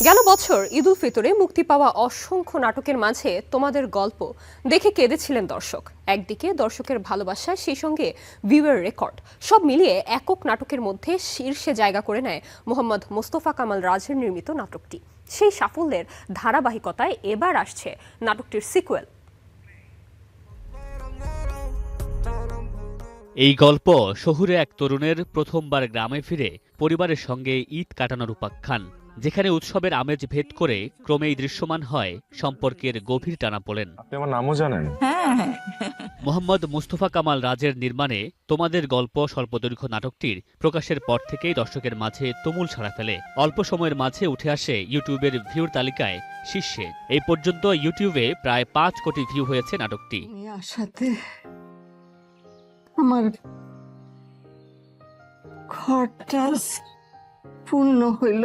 গেল বছর ঈদ উল ফিতরে মুক্তি পাওয়া অসংখ্য নাটকের মাঝে তোমাদের গল্প দেখে কেঁদেছিলেন দর্শক। একদিকে দর্শকের ভালোবাসা, সেই সঙ্গে ভিউয়ের রেকর্ড, সব মিলিয়ে একক নাটকের মধ্যে শীর্ষে জায়গা করে নেয় মোহাম্মদ মোস্তফা কামাল রাজের নির্মিত নাটকটি। সেই সাফল্যের ধারাবাহিকতায় এবার আসছে নাটকটির সিকুয়েল। এই গল্প শহুরে এক তরুণের প্রথমবার গ্রামে ফিরে পরিবারের সঙ্গে ঈদ কাটানোর উপাখ্যান, যেখানে উৎসবের আমেজ ভেদ করে ক্রমেই দৃশ্যমান হয় সম্পর্কের গভীর টানাপোড়েন। আপনি আমার নামও জানেন? মোহাম্মদ মুস্তফা কামাল রাজের নির্মাণে তোমাদের গল্প স্বল্পদৈর্ঘ্য নাটকটির প্রকাশের পর থেকেই দর্শকের মাঝে তুমুল সাড়া ফেলে। অল্প সময়ের মাঝে উঠে আসে ইউটিউবের ভিউর তালিকায় শীর্ষে। এই পর্যন্ত ইউটিউবে প্রায় 5 কোটি ভিউ হয়েছে নাটকটি। আশাতে আমার ঘরটা পূর্ণ হইল।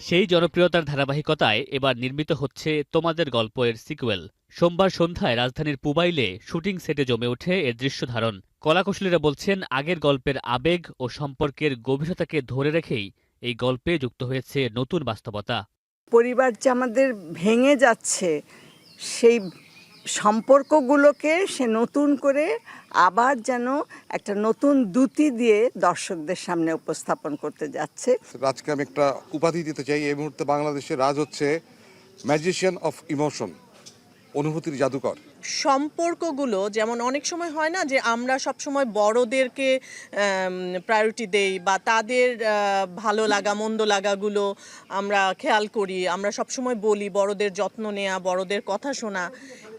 সেই জনপ্রিয়তার ধারাবাহিকতায় এবার নির্মিত হচ্ছে তোমাদের গল্পের সিকুয়েল। সোমবার সন্ধ্যায় রাজধানীর পুবাইলে শুটিং সেটে জমে ওঠে এর দৃশ্যধারণ। কলাকুশলীরা বলছেন, আগের গল্পের আবেগ ও সম্পর্কের গভীরতাকে ধরে রেখেই এই গল্পে যুক্ত হয়েছে নতুন বাস্তবতা। পরিবার যে আমাদের ভেঙে যাচ্ছে, সেই সম্পর্কগুলোকে সে নতুন করে আবার যেন একটা নতুন দ্যুতি দিয়ে দর্শকদের সামনে উপস্থাপন করতে যাচ্ছে। রাজকে আমি একটা উপাধি দিতে চাই। এই মুহূর্তে বাংলাদেশে রাজ হচ্ছে ম্যাজিশিয়ান অফ ইমোশন, অনুভূতির জাদুকর। সম্পর্কগুলো যেমন অনেক সময় হয় না যে আমরা সবসময় বড়দেরকে প্রায়োরিটি দেই বা তাদের ভালো লাগা মন্দ লাগাগুলো আমরা খেয়াল করি, আমরা সবসময় বলি বড়দের যত্ন নেওয়া, বড়দের কথা শোনা।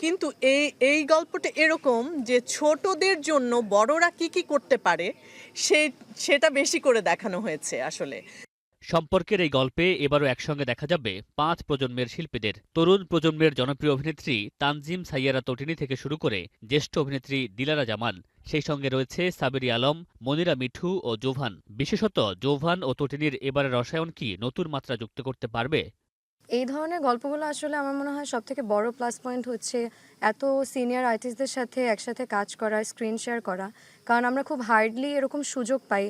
কিন্তু এই গল্পটা এরকম যে ছোটদের জন্য বড়রা কি করতে পারে সেটা বেশি করে দেখানো হয়েছে। আসলে সম্পর্কের এই গল্পে এবারও একসঙ্গে দেখা যাবে 5 প্রজন্মের শিল্পীদের। তরুণ প্রজন্মের জনপ্রিয় অভিনেত্রী তানজিম সাইয়ারা তটিনী থেকে শুরু করে জ্যেষ্ঠ অভিনেত্রী দিলারা জামান, সেই সঙ্গে রয়েছে সাবেরি আলম, মনিরা মিঠু ও জোভান। বিশেষত জোভান ও তটিনীর এবারের রসায়ন কি নতুন মাত্রা যুক্ত করতে পারবে? এই ধরনের গল্পগুলো আসলে আমার মনে হয় সবথেকে বড় প্লাস পয়েন্ট হচ্ছে এত সিনিয়র আর্টিস্টদের সাথে একসাথে কাজ করা, স্ক্রিন শেয়ার করা। কারণ আমরা খুব হার্ডলি এরকম সুযোগ পাই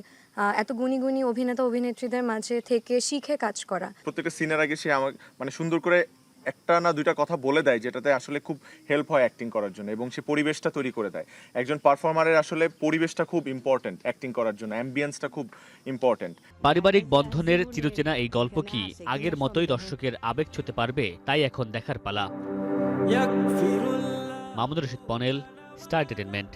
এত গুণী গুণী অভিনেতা অভিনেত্রীদের মাঝে থেকে শিখে কাজ করা। প্রত্যেকটা সিনের আগে সে আমার সুন্দর করে একটা না দুইটা কথা বলে দেয়, যেটাতে আসলে খুব হেল্প হয় অ্যাক্টিং করার জন্য, এবং সে পরিবেশটা তৈরি করে দেয়। একজন পারফর্মারের আসলে পরিবেশটা খুব ইম্পর্টেন্ট অ্যাক্টিং করার জন্য, অ্যাম্বিয়েন্সটা খুব ইম্পর্টেন্ট। পারিবারিক বন্ধনের চিরচেনা এই গল্প কি আগের মতোই দর্শকের আবেগ ছুঁতে পারবে, তাই এখন দেখার পালা। Mamunur Rashid panel, star entertainment.